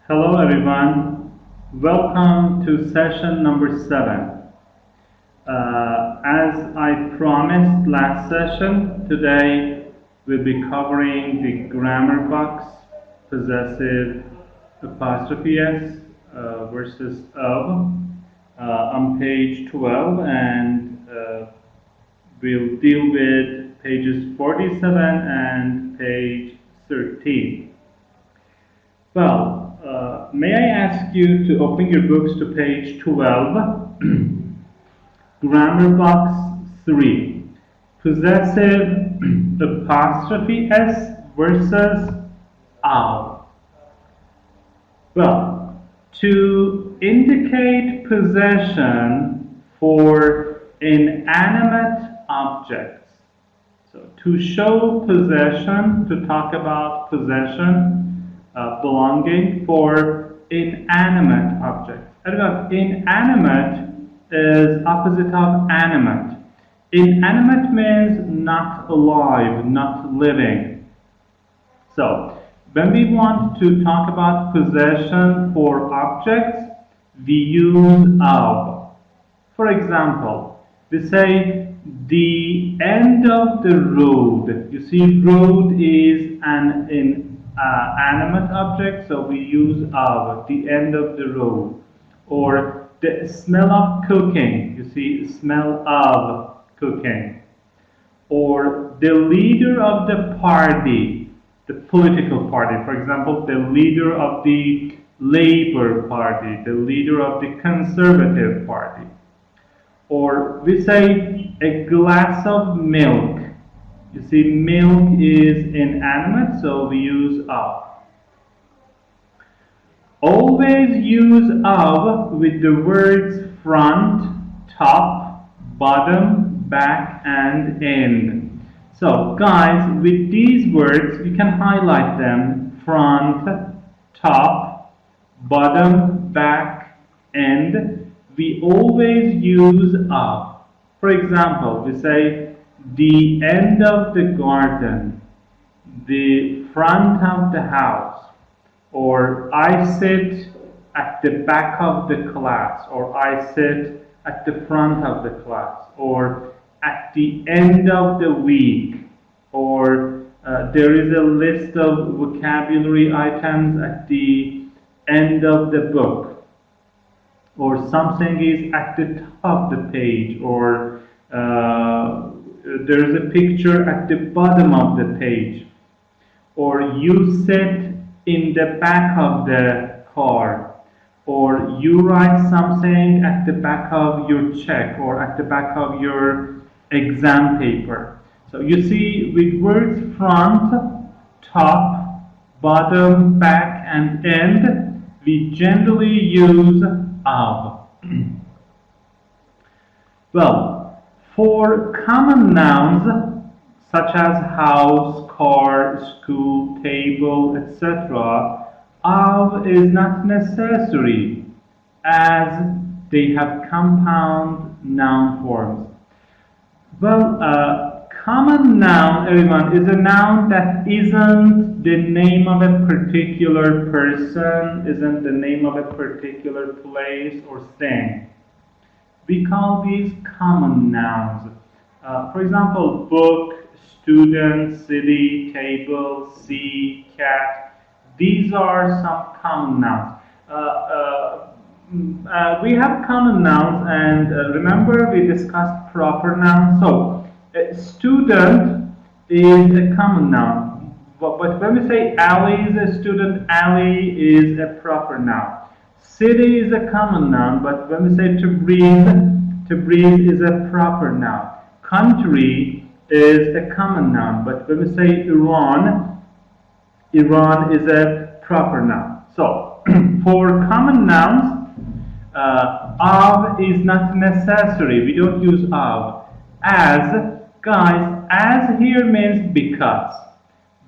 Hello everyone, welcome to session number 7. As I promised last session, today we'll be covering the grammar box, possessive apostrophe s versus of on page 12, and we'll deal with pages 47 and page 13. Well, may I ask you to open your books to page 12, grammar box 3, possessive apostrophe s versus of. Well, to indicate possession for inanimate objects. So to show possession, to talk about possession, belonging for inanimate objects. Remember, inanimate is opposite of animate. Inanimate means not alive, not living. So, when we want to talk about possession for objects, we use of. For example, we say the end of the road. You see, road is an animate object, so we use of, the end of the road. Or the smell of cooking, you see, smell of cooking. Or the leader of the party, the political party, for example, the leader of the Labour Party, the leader of the Conservative Party. Or we say a glass of milk. You see, milk is inanimate, so we use of. Always use of with the words front, top, bottom, back, and end. So, guys, with these words, you can highlight them: front, top, bottom, back, end. We always use of. For example, we say the end of the garden, the front of the house, or I sit at the back of the class, or I sit at the front of the class, or at the end of the week, or there is a list of vocabulary items at the end of the book, or something is at the top of the page, or there is a picture at the bottom of the page, or you sit in the back of the car, or you write something at the back of your check or at the back of your exam paper. So you see, with words front, top, bottom, back, and end, we generally use of. Well, for common nouns such as house, car, school, table, etc., of is not necessary as they have compound noun forms. Well, common noun, everyone, is a noun that isn't the name of a particular person, isn't the name of a particular place or thing. We call these common nouns. For example, book, student, city, table, sea, cat. These are some common nouns. We have common nouns, and remember we discussed proper nouns. So, student is a common noun. But when we say Ali is a student, Ali is a proper noun. City is a common noun, but when we say to breathe is a proper noun. Country is a common noun, but when we say Iran, Iran is a proper noun. So, for common nouns, of is not necessary. We don't use of. As, guys, as here means because.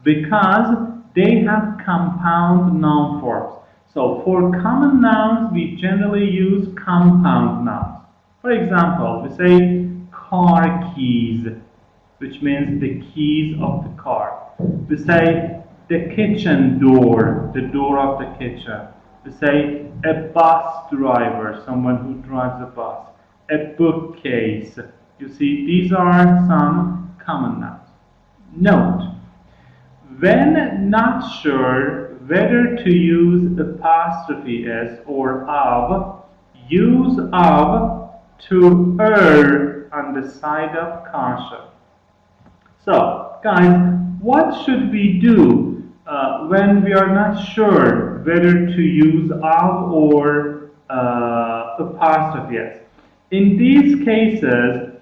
Because they have compound noun forms. So for common nouns, we generally use compound nouns. For example, we say car keys, which means the keys of the car. We say the kitchen door, the door of the kitchen. To say a bus driver, someone who drives a bus. A bookcase. You see, these are some common nouns. Note, when not sure whether to use apostrophe s or of, use of to err on the side of caution. So, guys, what should we do when we are not sure whether to use of or apostrophe s? In these cases,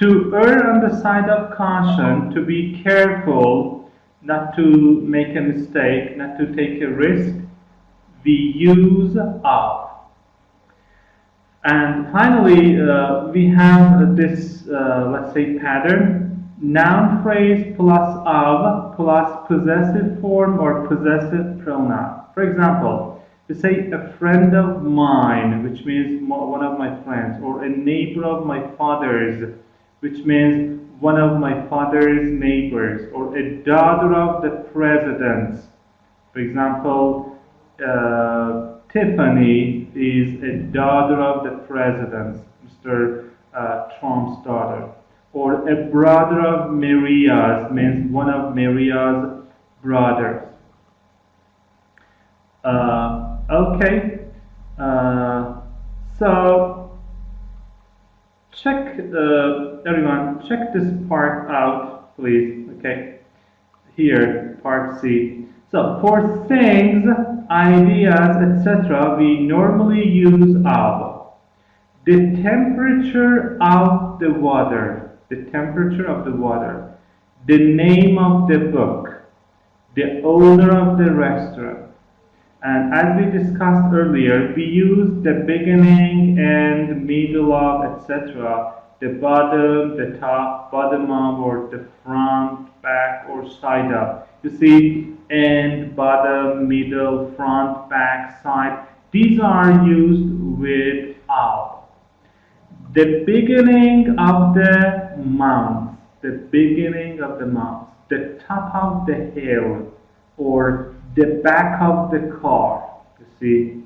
to err on the side of caution, to be careful, not to make a mistake, not to take a risk, we use of. And finally, we have this, let's say, pattern. Noun phrase plus of plus possessive form or possessive pronoun. For example, to say a friend of mine, which means one of my friends, or a neighbor of my father's, which means one of my father's neighbors, or a daughter of the president's. For example, Tiffany is a daughter of the president, Mr. Trump's daughter. Or a brother of Maria's means one of Maria's brothers. Okay, so check, everyone, check this part out, please. Okay, here, part C. So for things, ideas, etc., we normally use of. The temperature of the water, the temperature of the water, the name of the book, the owner of the restaurant. And as we discussed earlier, we use the beginning and middle of, etc., the bottom, the top, bottom of, or the front, back, or side of. You see, end, bottom, middle, front, back, side. These are used with of. The beginning of the month, the beginning of the month, the top of the hill, or the back of the car. You see,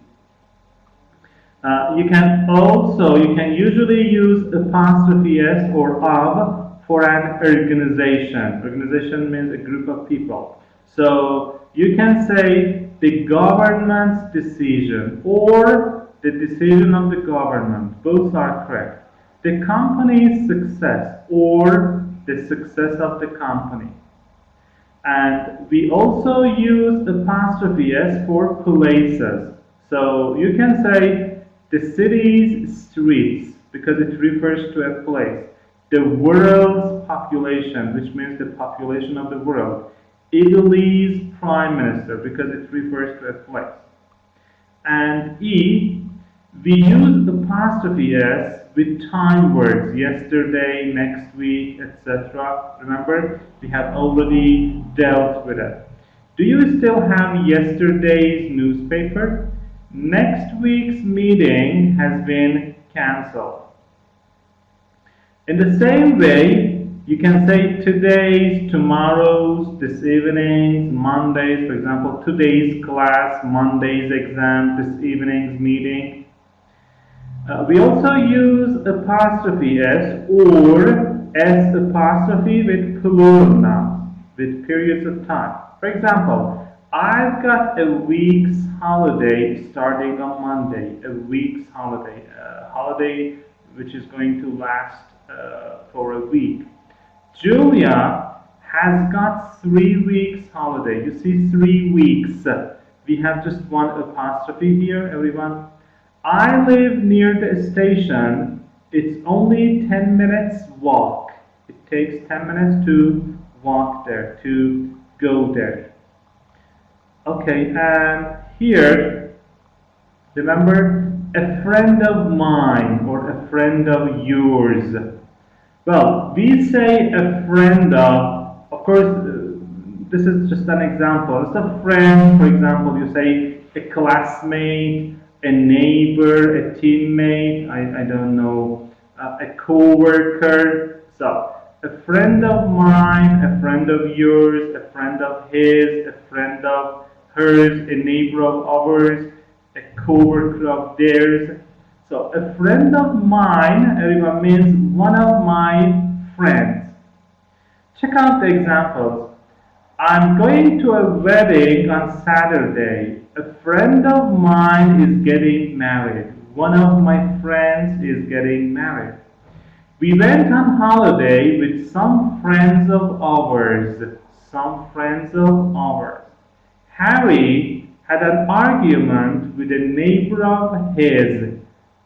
you can usually use apostrophe s or of for an organization. Organization means a group of people. So you can say the government's decision or the decision of the government. Both are correct. The company's success or the success of the company. And we also use apostrophe s for places. So you can say the city's streets because it refers to a place. The world's population, which means the population of the world. Italy's prime minister because it refers to a place. And E, we use apostrophe s with time words, yesterday, next week, etc. Remember, we have already dealt with it. Do you still have yesterday's newspaper? Next week's meeting has been cancelled. In the same way, you can say today's, tomorrow's, this evening's, Monday's, for example, today's class, Monday's exam, this evening's meeting. We also use apostrophe s or s apostrophe with plural nouns, with periods of time. For example, I've got a week's holiday starting on Monday, a week's holiday, holiday which is going to last for a week. Julia has got 3 weeks holiday. You see 3 weeks. We have just one apostrophe here, everyone. I live near the station. It's only 10 minutes walk. It takes 10 minutes to walk there, to go there. Okay, and here, remember, a friend of mine or a friend of yours. Well, we say a friend of course, this is just an example. It's a friend, for example, you say a classmate, a neighbor, a teammate, I don't know, a co-worker. So, a friend of mine, a friend of yours, a friend of his, a friend of hers, a neighbor of ours, a co-worker of theirs. So a friend of mine, everyone, means one of my friends. Check out the examples. I'm going to a wedding on Saturday. A friend of mine is getting married. One of my friends is getting married. We went on holiday with some friends of ours. Some friends of ours. Harry had an argument with a neighbor of his.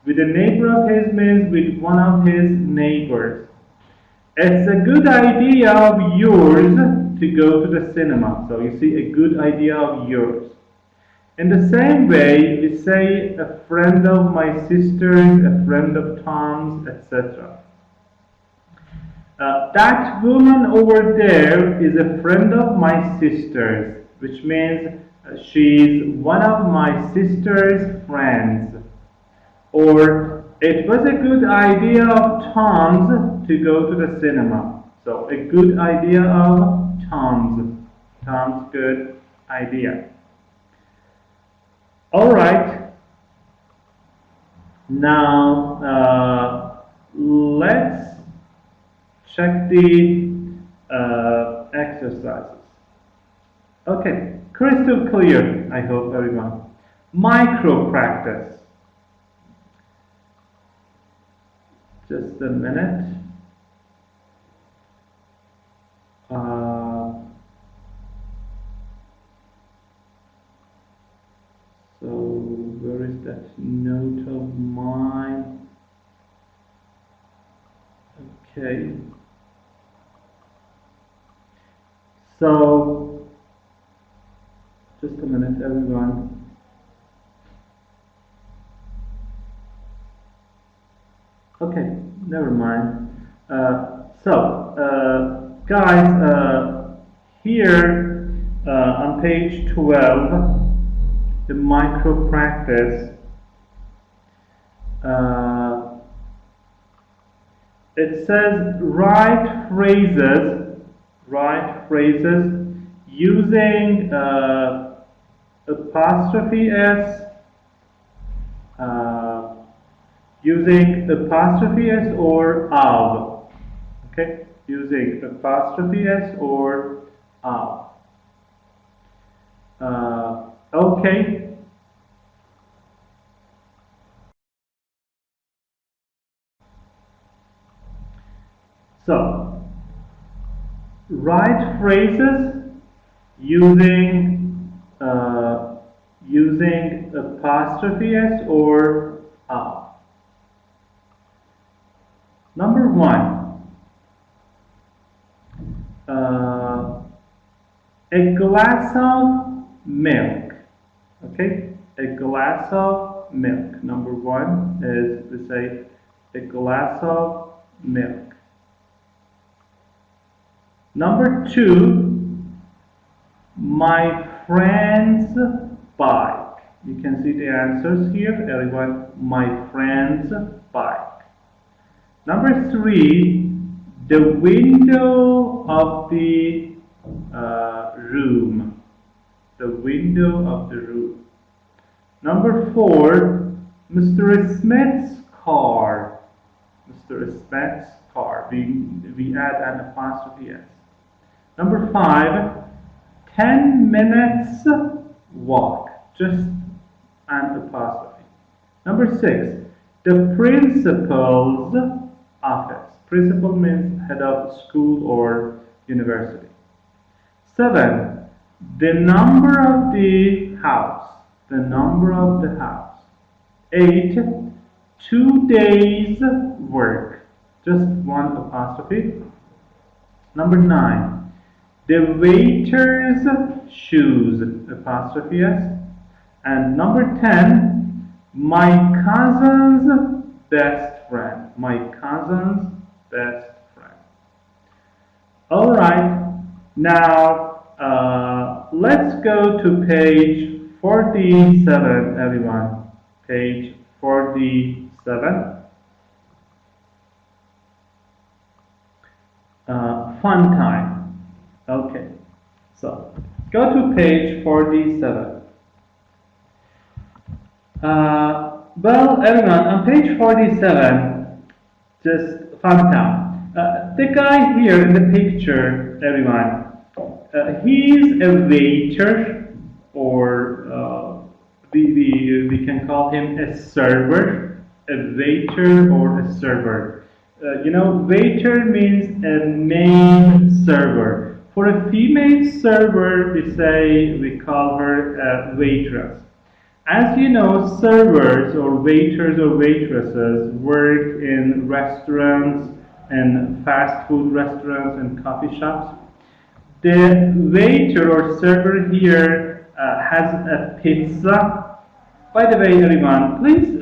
With a neighbor of his means with one of his neighbors. It's a good idea of yours to go to the cinema. So you see, a good idea of yours. In the same way, we say a friend of my sister's, a friend of Tom's, etc. That woman over there is a friend of my sister's, which means she's one of my sister's friends. Or it was a good idea of Tom's to go to the cinema. So a good idea of Tom's. Tom's good idea. All right. Now let's check the exercises. Okay, crystal clear, I hope, everyone. Micro practice. Just a minute. So where is that note of mine? Okay. So just a minute, everyone. Okay, never mind. Guys, here on page 12, the micro practice, it says write phrases using apostrophe s, or of. Okay, using apostrophe s or of. Okay. So, write phrases using apostrophe s or of. Number one, a glass of milk. Okay, a glass of milk. Number one is to say a glass of milk. Number two, my friend's bike. You can see the answers here, everyone. My friend's bike. Number three, the window of the room. The window of the room. Number four, Mr. Smith's car. Mr. Smith's car. We add an apostrophe s. Number five, 10 minutes walk. Just an apostrophe. Number six, the principal's office. Principal means head of school or university. 7. The number of the house. The number of the house. 8. 2 days work. Just one apostrophe. Number 9. The waiter's shoes. Apostrophe s. And number 10. My cousin's best friend. My cousin's best friend. All right. Now, let's go to page 47, everyone. Page 47. Fun time. Okay. So, go to page 47. Well, everyone, on page 47, just fun town. The guy here in the picture, everyone, he's a waiter, or we can call him a server, a waiter or a server. Waiter means a main server. For a female server, we call her a waitress. As you know, servers or waiters or waitresses work in restaurants and fast food restaurants and coffee shops. The waiter or server here has a pizza. By the way, everyone, please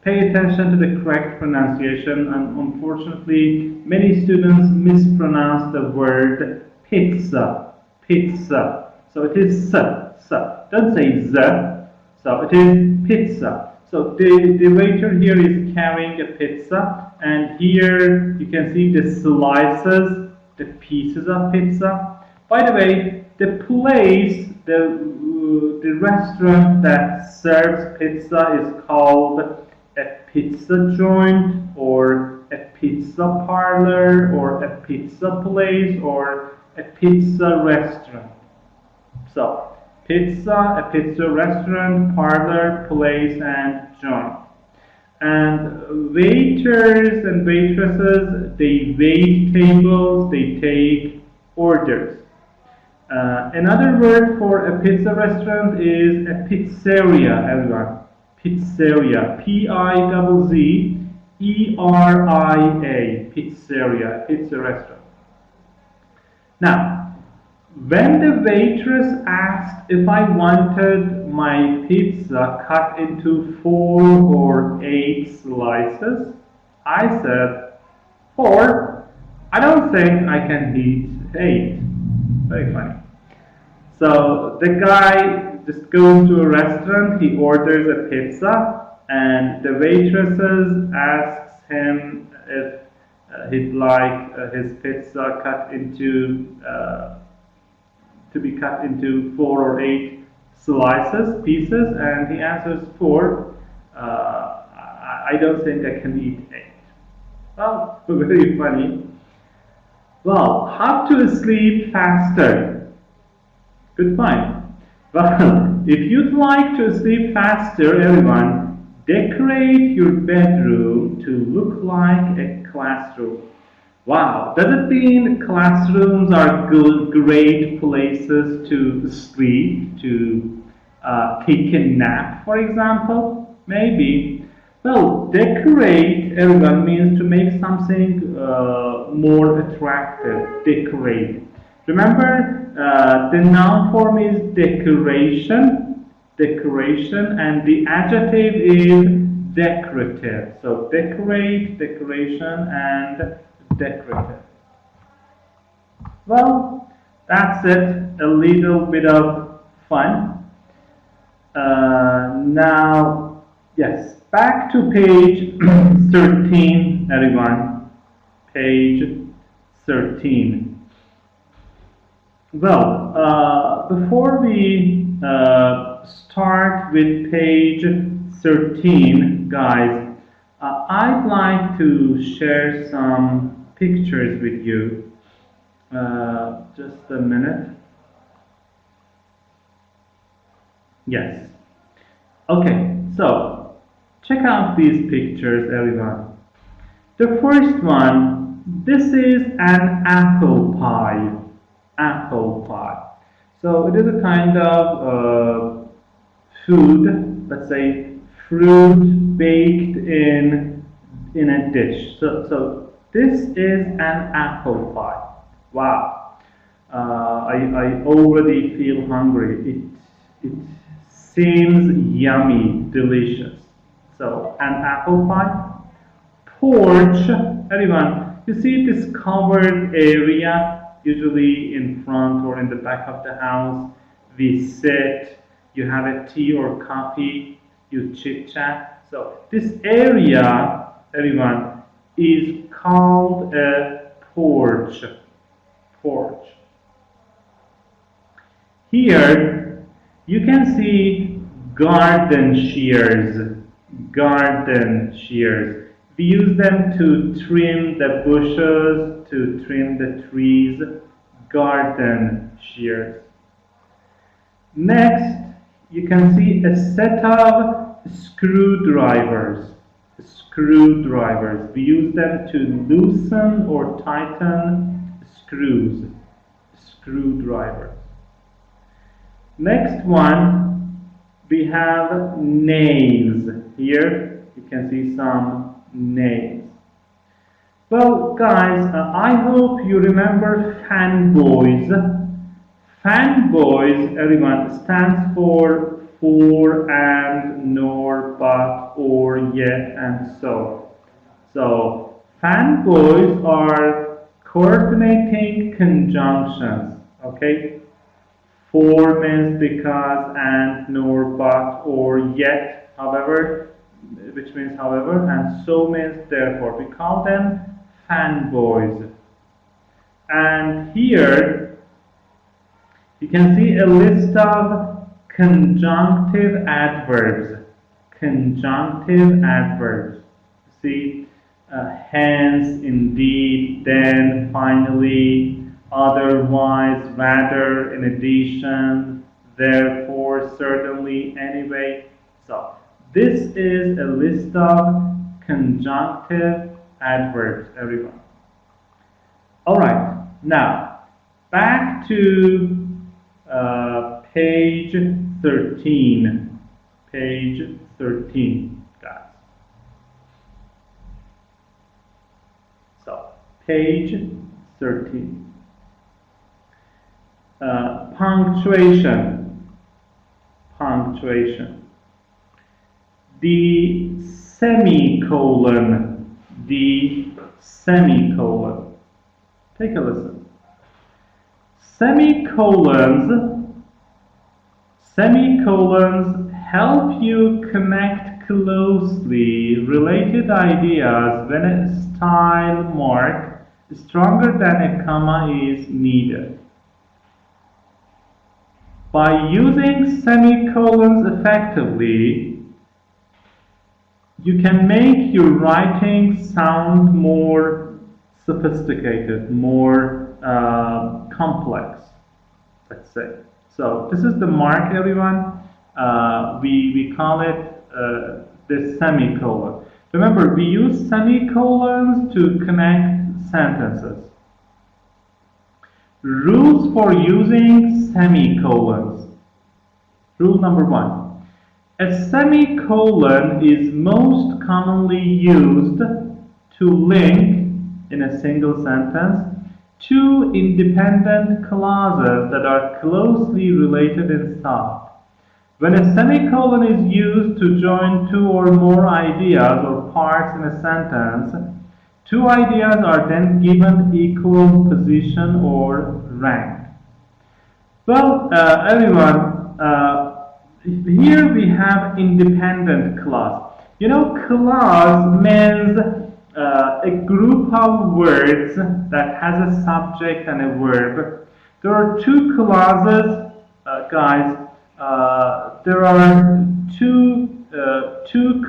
pay attention to the correct pronunciation. And unfortunately, many students mispronounce the word pizza. Pizza. So it is s. Don't say z. So it is pizza. So the waiter here is carrying a pizza, and here you can see the slices, the pieces of pizza. By the way, the place, the restaurant that serves pizza is called a pizza joint, or a pizza parlor, or a pizza place, or a pizza restaurant. So, pizza, a pizza restaurant, parlor, place, and joint. And waiters and waitresses, they wait tables, they take orders. Another word for a pizza restaurant is a pizzeria, everyone. Pizzeria. Pizzeria. Pizzeria. Pizza restaurant. Now, when the waitress asked if I wanted my pizza cut into 4 or 8 slices, I said, 4? I don't think I can eat 8. Very funny. So the guy just goes to a restaurant, he orders a pizza, and the waitresses asks him if he'd like his pizza cut into to be cut into 4 or 8 pieces, and he answers 4. I don't think I can eat 8. Well, very funny. Well, how to sleep faster? Good point. Well, if you'd like to sleep faster, everyone, decorate your bedroom to look like a classroom. Wow, does it mean classrooms are good, great places to sleep, to take a nap, for example? Maybe. Well, decorate, everyone, means to make something more attractive. Decorate. Remember, the noun form is decoration, and the adjective is decorative. So decorate, decoration, and decorative. Well, that's it. A little bit of fun. Now, yes, back to page 13, everyone. Page 13. Well, before we start with page 13, guys, I'd like to share some pictures with you. Just a minute. Yes. Okay, so check out these pictures, everyone. The first one, this is an apple pie. Apple pie. So it is a kind of food, let's say fruit baked in a dish. So this is an apple pie. Wow. I already feel hungry. It seems yummy, delicious. So an apple pie. Porch, everyone, you see this covered area, usually in front or in the back of the house. We sit, you have a tea or coffee, you chit chat. So this area, everyone, is called a porch. Porch. Here you can see Garden shears, garden shears. We use them to trim the bushes, to trim the trees, garden shears. Next, you can see a set of screwdrivers. Screwdrivers. We use them to loosen or tighten screws. Screwdrivers. Next one, we have nails. Here you can see some nails. Well, guys, I hope you remember fanboys. Fanboys, everyone, stands for and, nor, but, or, yet, and so. So, fanboys are coordinating conjunctions, okay? For means because, and, nor, but, or, yet, however, which means however, and so means therefore. We call them fanboys. And here, you can see a list of conjunctive adverbs. Conjunctive adverbs. See, hence, indeed, then, finally, otherwise, rather, in addition, therefore, certainly, anyway. So, this is a list of conjunctive adverbs, everyone. Alright, now, back to page 13. Page 13, guys. So, page 13. Punctuation. Punctuation. The semicolon. The semicolon. Take a listen. Semicolons help you connect closely related ideas when a style mark stronger than a comma is needed. By using semicolons effectively, you can make your writing sound more sophisticated, more complex, let's say. So this is the mark, everyone. We call it the semicolon. Remember, we use semicolons to connect sentences. Rules for using semicolons. Rule number 1. A semicolon is most commonly used to link, in a single sentence, two independent clauses that are closely related in thought. When a semicolon is used to join two or more ideas or parts in a sentence, two ideas are then given equal position or rank. Well, everyone, here we have independent clause. You know, clause means a group of words that has a subject and a verb. There are two clauses, guys. There are two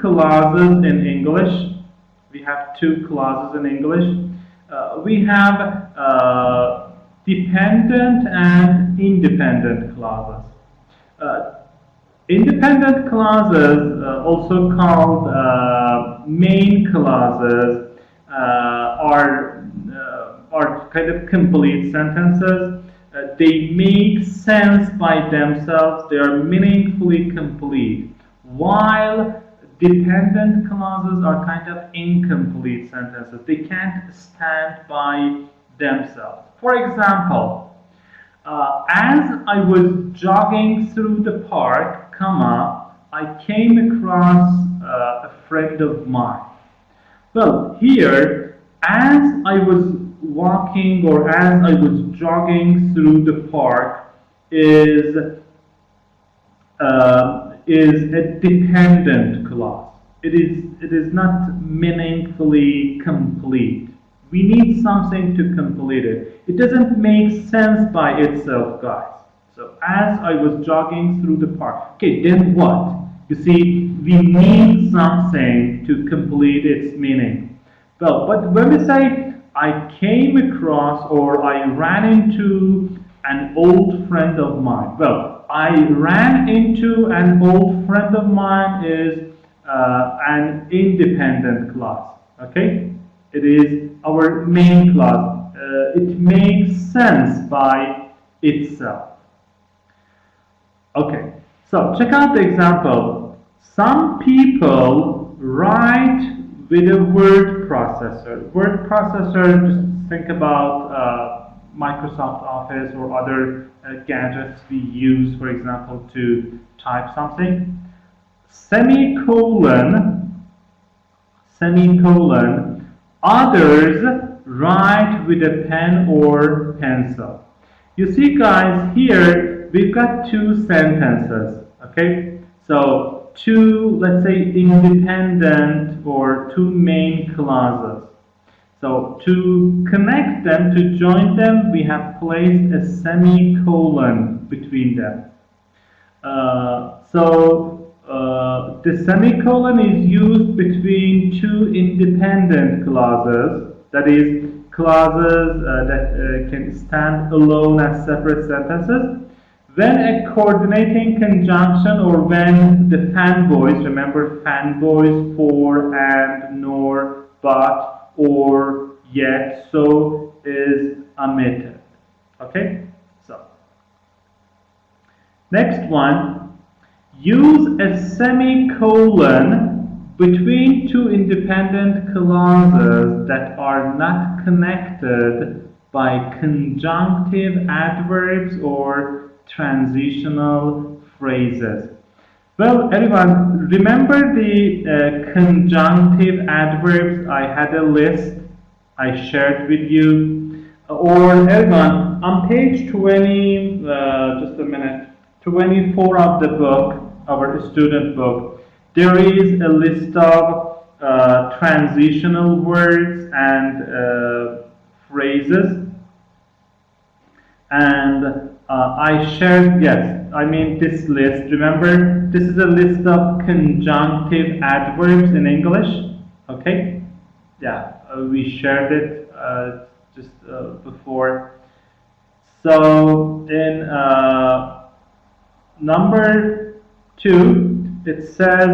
clauses in English. We have two clauses in English. We have dependent and independent clauses. Independent clauses, also called main clauses, are kind of complete sentences. They make sense by themselves. They are meaningfully complete. While dependent clauses are kind of incomplete sentences. They can't stand by themselves. For example, as I was jogging through the park, I came across a friend of mine. Well, here, as I was walking or as I was jogging through the park is a dependent clause. It is not meaningfully complete. We need something to complete it. It doesn't make sense by itself, guys. So as I was jogging through the park. Okay, then what? You see, we need something to complete its meaning. Well, but when we say I came across or I ran into an old friend of mine. Well, I ran into an old friend of mine is an independent clause. Okay? It is our main clause. It makes sense by itself. Okay, so check out the example. Some people write with a word processor. Word processor, just think about Microsoft Office or other gadgets we use, for example, to type something. Semicolon, others write with a pen or pencil. You see, guys, here we've got two sentences, okay? So, two, let's say, independent or two main clauses. So, to connect them, to join them, we have placed a semicolon between them. The semicolon is used between two independent clauses, that is, clauses that can stand alone as separate sentences. When a coordinating conjunction or when the fanboys, remember fanboys, for, and, nor, but, or, yet, so is omitted. Okay? So, next one. Use a semicolon between two independent clauses that are not connected by conjunctive adverbs or transitional phrases. Well, everyone, remember the conjunctive adverbs? I had a list I shared with you. Or everyone, on page 20, just a minute, 24 of the book, our student book, there is a list of transitional words and phrases. And I shared, yes, I mean this list. Remember, this is a list of conjunctive adverbs in English. Okay? Yeah, we shared it just before. So in number 2, it says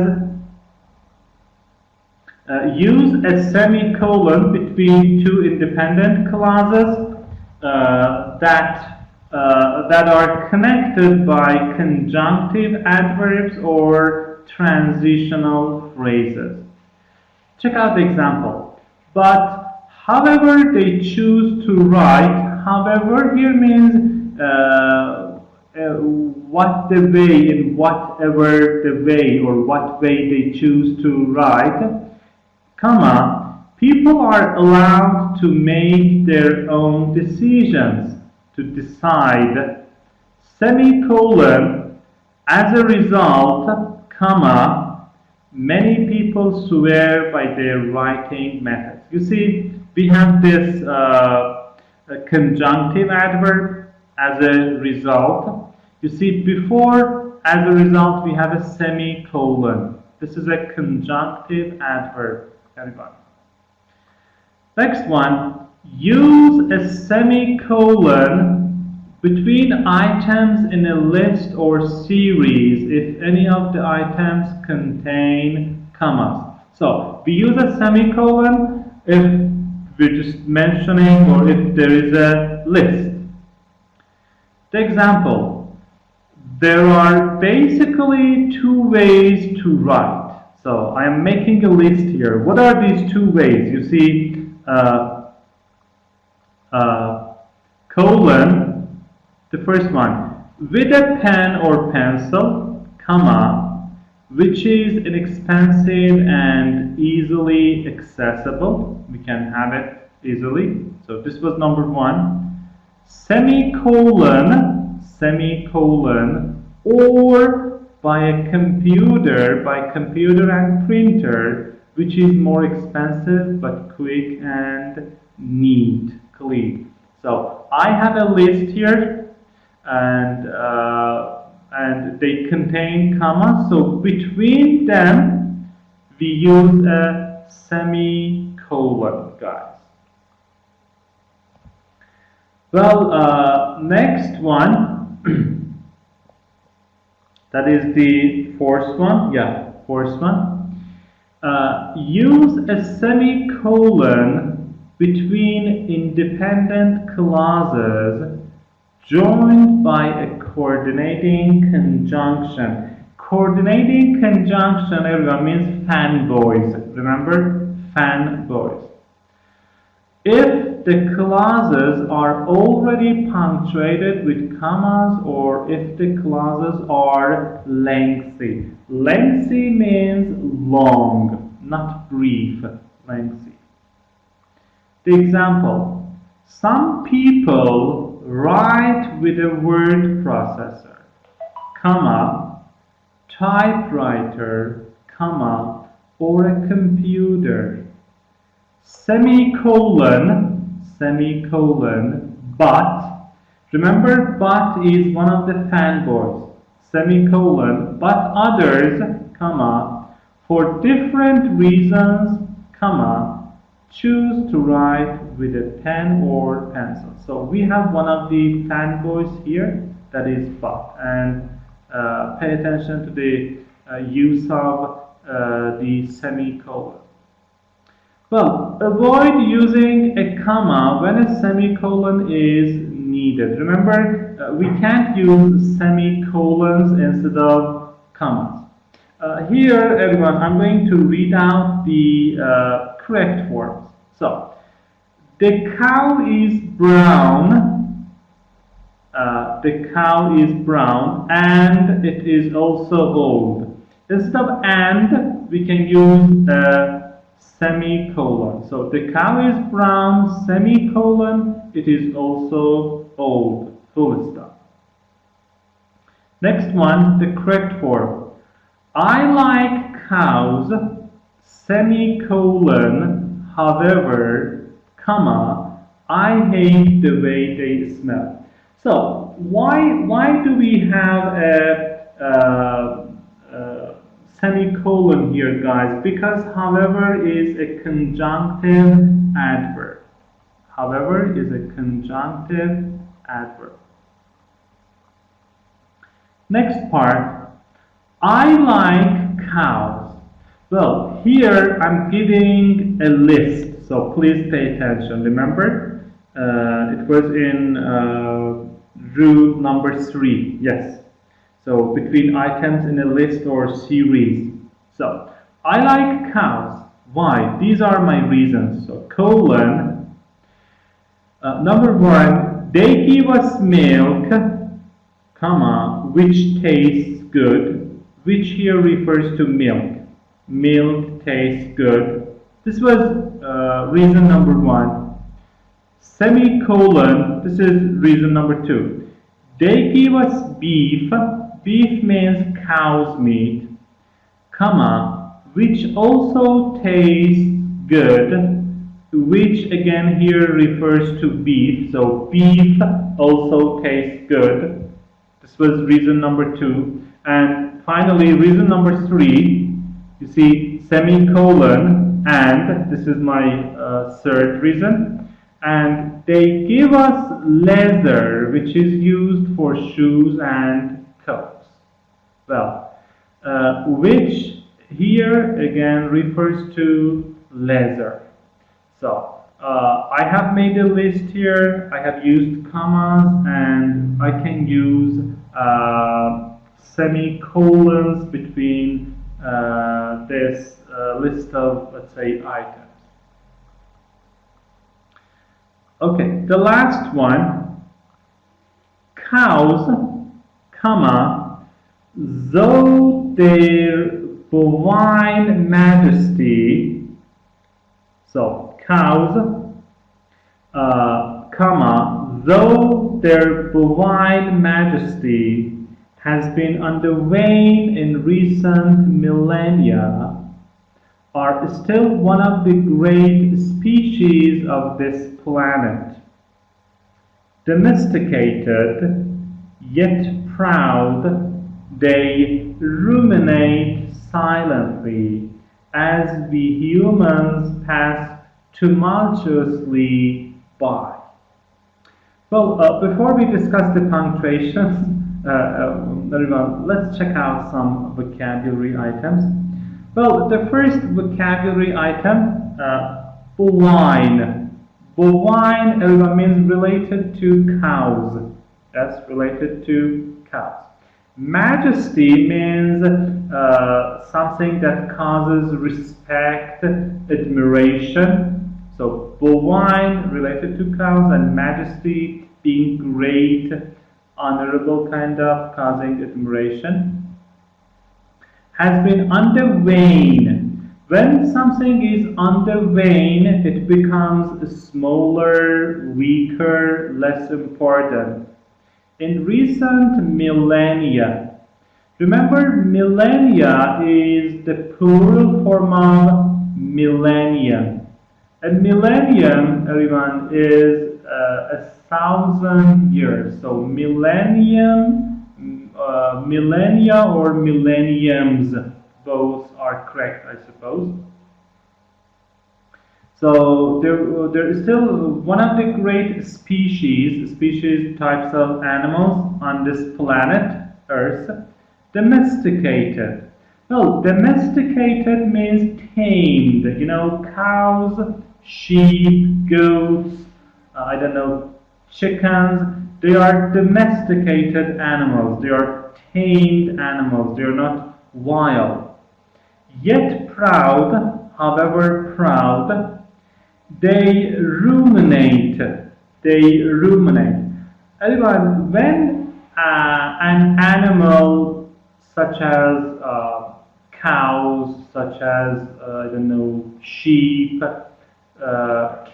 use a semicolon between two independent clauses that are connected by conjunctive adverbs or transitional phrases. Check out the example. But however they choose to write, however here means what the way, in whatever the way or what way they choose to write, comma, people are allowed to make their own decisions, to decide, semicolon, as a result, comma, many people swear by their writing methods. You see, we have this conjunctive adverb, as a result. You see, before, as a result, we have a semicolon. This is a conjunctive adverb. Everyone. Next one, use a semicolon between items in a list or series if any of the items contain commas. So, we use a semicolon if we're just mentioning or if there is a list. The example, there are basically two ways to write. So I am making a list here. What are these two ways? You see, colon, the first one, with a pen or pencil, comma, which is inexpensive and easily accessible. We can have it easily. So this was number 1. Semicolon, or by a computer, by computer and printer, which is more expensive but quick and neat, clean. So I have a list here. and they contain commas. So between them, we use a semicolon, guys. Well, next one, that is the fourth one. Yeah, fourth one. Use a semicolon between independent clauses joined by a coordinating conjunction. Coordinating conjunction, everyone, means fanboys. Remember? Fanboys. If the clauses are already punctuated with commas, or if the clauses are lengthy. Lengthy means long, not brief. Lengthy. The example: some people write with a word processor, comma, typewriter, comma, or a computer. Semicolon, semicolon, but. Remember, but is one of the fanboys. Semicolon, but others, comma, for different reasons, comma, choose to write with a pen or pencil. So we have one of the fanboys here, that is but. And pay attention to the use of the semicolon. Well, avoid using a comma when a semicolon is needed. Remember, we can't use semicolons instead of commas. Here, everyone, I'm going to read out the correct forms. So, the cow is brown. The cow is brown, and it is also old. Instead of and, we can use semicolon. So the cow is brown, semicolon, it is also old, full stop. Next one, the correct form. I like cows, semicolon, however, comma, I hate the way they smell. So why do we have a semicolon here, guys? Because however is a conjunctive adverb. However is a conjunctive adverb. Next part, I like cows. Well, here I'm giving a list, so please pay attention. Remember, it was in rule number 3, yes. So between items in a list or series. So I like cows. Why? These are my reasons. So colon. Number 1, they give us milk, comma, which tastes good, which here refers to milk. Milk tastes good. This was reason number 1. Semicolon. This is reason number 2. They give us beef. Beef means cow's meat, comma, which also tastes good, which again here refers to beef. So beef also tastes good. This was reason number 2. And finally, reason number 3, you see semicolon, and this is my third reason. And they give us leather, which is used for shoes and coats. Well, which here again refers to leather. So I have made a list here. I have used commas, and I can use semicolons between this list of, let's say, items. Okay, the last one, cows, comma, though their bovine majesty, so cows, comma, though their bovine majesty has been on the wane in recent millennia, are still one of the great species of this planet. Domesticated, yet proud, they ruminate silently as we humans pass tumultuously by. Well, before we discuss the punctuations, everyone, let's check out some vocabulary items. Well, the first vocabulary item, bovine. Bovine, everyone, means related to cows. That's related to cows. Majesty means something that causes respect, admiration. So bovine related to cows, and majesty being great, honorable, kind of causing admiration. Has been undervain. When something is undervain, it becomes smaller, weaker, less important. In recent millennia, remember millennia is the plural form of millennium. A millennium, everyone, is 1,000 years. So millennium, millennia or millenniums, both are correct, I suppose. So there is still one of the great species types of animals on this planet, Earth, domesticated. Well, domesticated means tamed. You know, cows, sheep, goats, I don't know, chickens. They are domesticated animals. They are tamed animals. They are not wild. Yet proud, however proud, they ruminate. They ruminate. Everyone, when an animal such as cows, such as I don't know, sheep,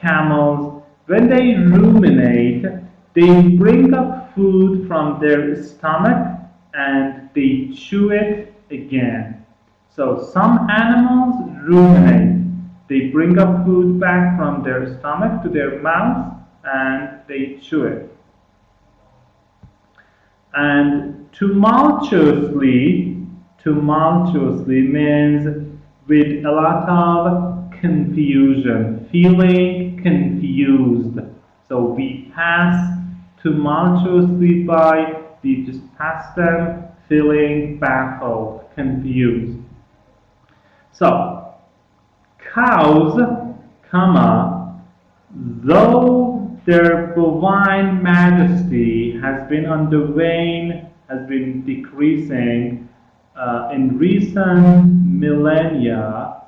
camels, when they ruminate, they bring up food from their stomach and they chew it again. So some animals ruminate. They bring up food back from their stomach to their mouth and they chew it. And tumultuously means with a lot of confusion, feeling confused. So we pass tumultuously by, we just pass them feeling baffled, confused. So, cows, though their bovine majesty has been on the wane, has been decreasing in recent millennia,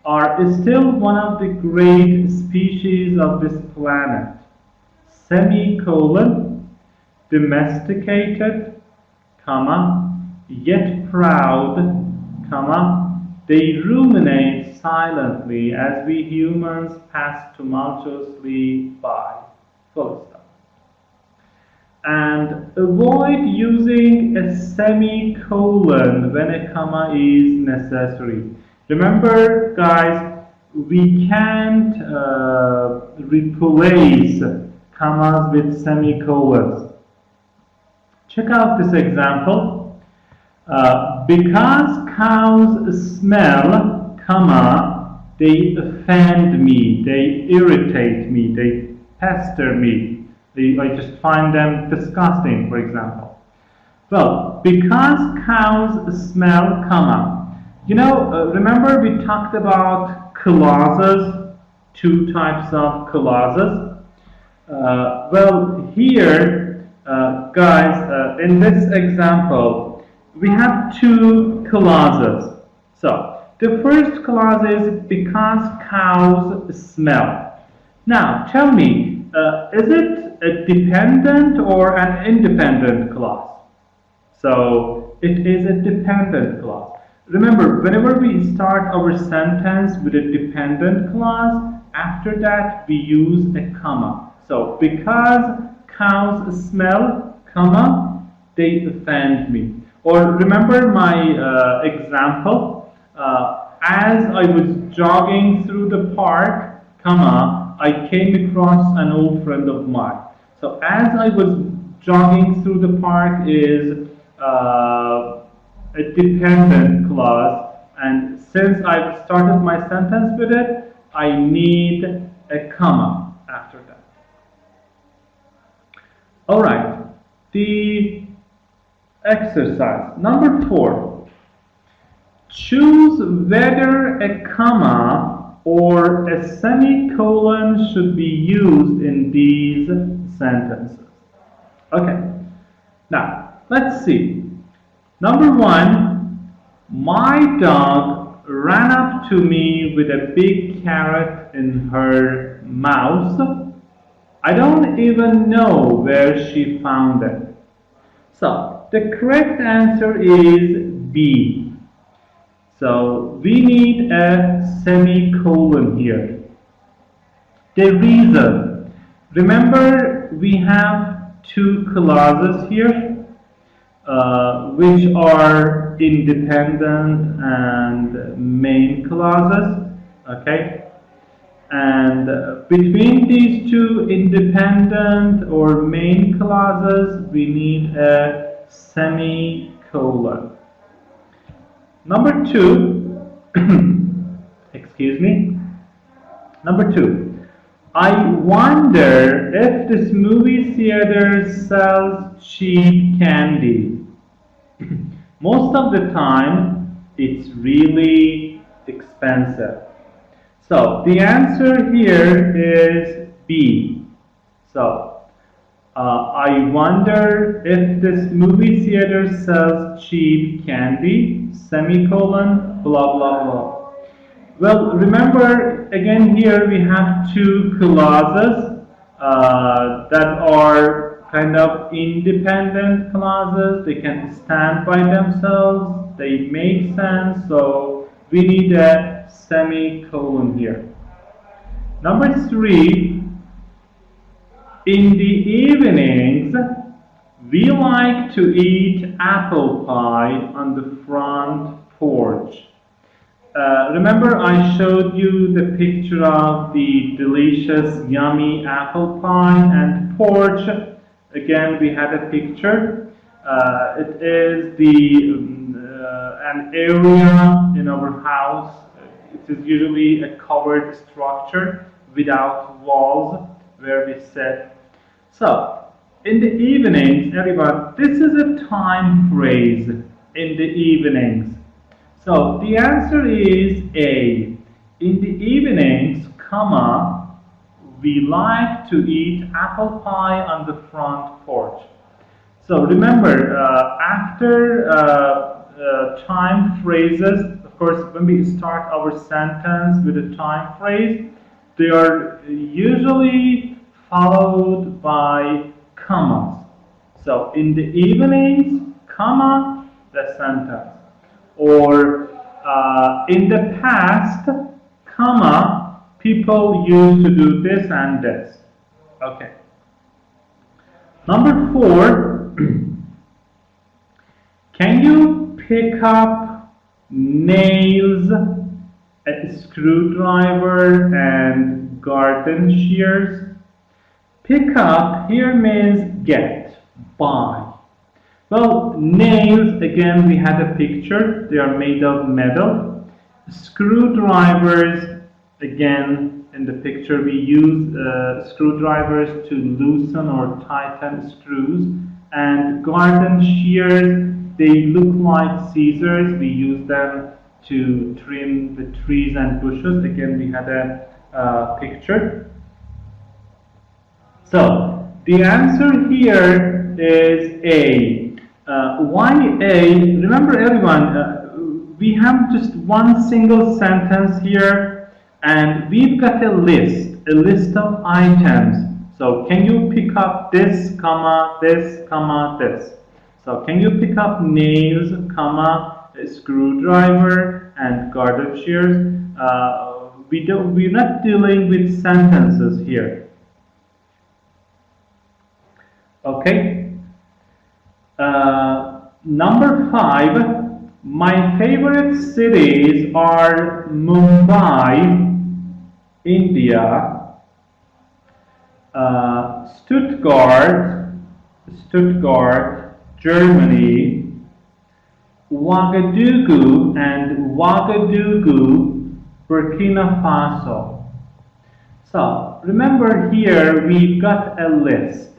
are still one of the great species of this planet. Semicolon, domesticated, yet proud, they ruminate silently as we humans pass tumultuously by. Full stop. And avoid using a semicolon when a comma is necessary. Remember, guys, we can't replace commas with semicolons. Check out this example. Because cows smell, they offend me, they irritate me, they pester me. I just find them disgusting, for example. Well, because cows smell, remember we talked about clauses, two types of clauses. Well, here, guys, in this example, we have two clauses. So, the first clause is because cows smell. Now, tell me, is it a dependent or an independent clause? So, it is a dependent clause. Remember, whenever we start our sentence with a dependent clause, after that we use a comma. So, because cows smell, they offend me. Or remember my example, as I was jogging through the park, I came across an old friend of mine. So as I was jogging through the park is a dependent clause, and since I've started my sentence with it, I need a comma after that. All right, the exercise number 4. Choose whether a comma or a semicolon should be used in these sentences. Okay, now let's see. Number 1, my dog ran up to me with a big carrot in her mouth. I don't even know where she found it. So, the correct answer is B. So, we need a semicolon here. The reason. Remember, we have 2 clauses here, which are independent and main clauses. Okay? And between these 2 independent or main clauses, we need a semicolon. Number 2, excuse me. Number 2, I wonder if this movie theater sells cheap candy. Most of the time, it's really expensive. So the answer here is B. So I wonder if this movie theater sells cheap candy, semicolon, blah, blah, blah. Well, remember, again here we have 2 clauses that are kind of independent clauses. They can stand by themselves. They make sense. So we need a semicolon here. Number 3, in the evenings, we like to eat apple pie on the front porch. Remember I showed you the picture of the delicious, yummy apple pie and porch. Again, we had a picture. It is an area in our house. It is usually a covered structure without walls where we sit. So, in the evenings, everyone, this is a time phrase, in the evenings. So, the answer is A. In the evenings, comma, we like to eat apple pie on the front porch. So, remember, after time phrases, of course, when we start our sentence with a time phrase, they are usually followed by commas. So, in the evenings, comma, the sentence. Or, in the past, comma, people used to do this and this. Okay. Number 4, can you pick up nails, a screwdriver, and garden shears? Pick up here means get, buy. Well, nails, again, we had a picture. They are made of metal. Screwdrivers, again, in the picture, we use screwdrivers to loosen or tighten screws. And garden shears, they look like scissors. We use them to trim the trees and bushes. Again, we had a picture. So, the answer here is A. Why A? Remember, everyone, we have just one single sentence here, and we've got a list of items. So, can you pick up this, comma, this, comma, this? So, can you pick up nails, comma, a screwdriver, and garden shears? We're not dealing with sentences here. Okay. Number 5, my favorite cities are Mumbai, India, Stuttgart, Stuttgart, Germany, Ouagadougou, Burkina Faso. So remember here we've got a list.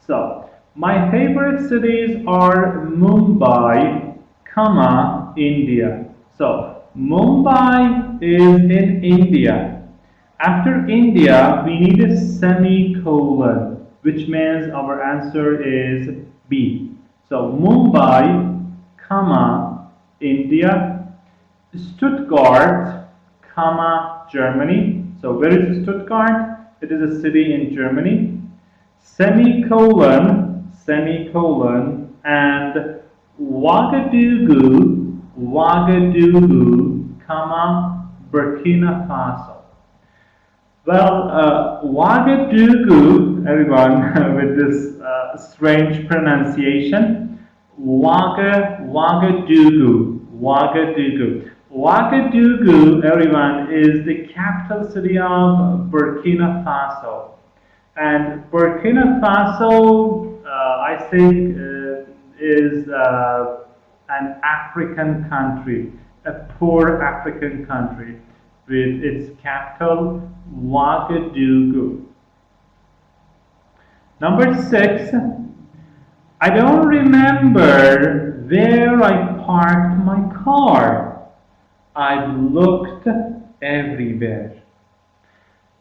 So my favorite cities are Mumbai, India. So Mumbai is in India. After India, we need a semicolon, which means our answer is B. So Mumbai, India, Stuttgart, Germany. So where is Stuttgart? It is a city in Germany. Semicolon, and Ouagadougou, Burkina Faso. Well, Ouagadougou, everyone, with this strange pronunciation, Ouagadougou, everyone, is the capital city of Burkina Faso. And Burkina Faso, I think, is an African country, a poor African country, with its capital, Ouagadougou. Number 6, I don't remember where I parked my car. I've looked everywhere.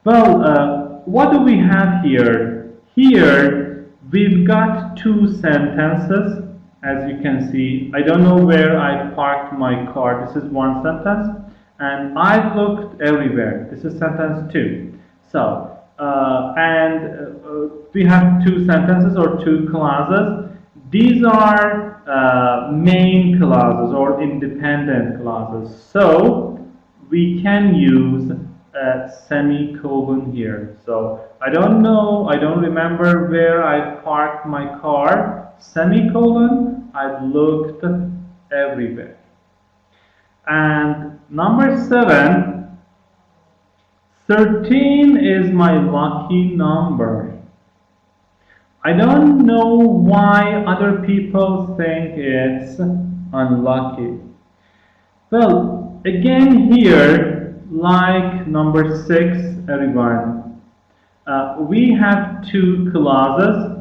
Well, what do we have here? Here, we've got two sentences, as you can see. I don't know where I parked my car. This is one sentence. And I've looked everywhere. This is sentence 2. So, we have two sentences or two clauses. These are main clauses or independent clauses. So, we can use a semicolon here. So, I don't know, I don't remember where I parked my car. Semicolon, I've looked everywhere. And number 7, 13 is my lucky number. I don't know why other people think it's unlucky. Well, again here, like number 6, everyone, we have two clauses.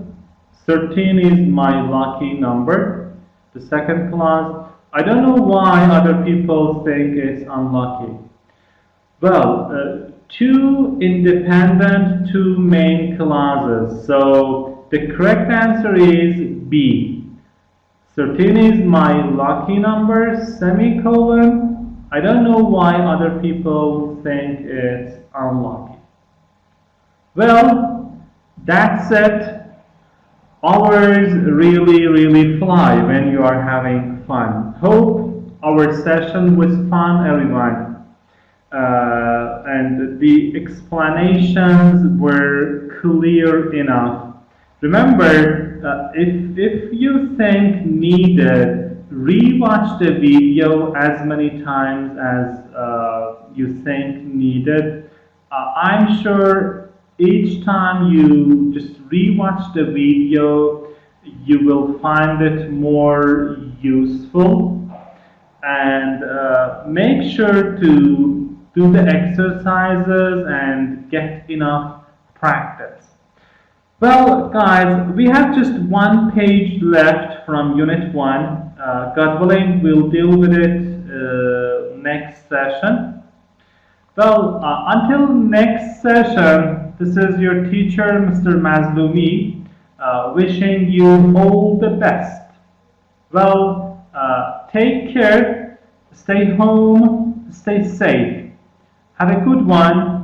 13 is my lucky number. The second clause, I don't know why other people think it's unlucky. Well, two independent, two main clauses. So the correct answer is B. 13 is my lucky number, semicolon. I don't know why other people think it's unlucky. Well, that's it. Hours really fly when you are having fun. Hope our session was fun, everyone. And the explanations were clear enough. Remember, if you think needed, rewatch the video as many times as you think needed. I'm sure each time you just rewatch the video, you will find it more useful. And make sure to do the exercises and get enough practice. Well, guys, we have just one page left from Unit 1. God willing, we'll deal with it next session. Well, until next session, this is your teacher, Mr. Mazlumi, wishing you all the best. Well, take care, stay home, stay safe. Have a good one.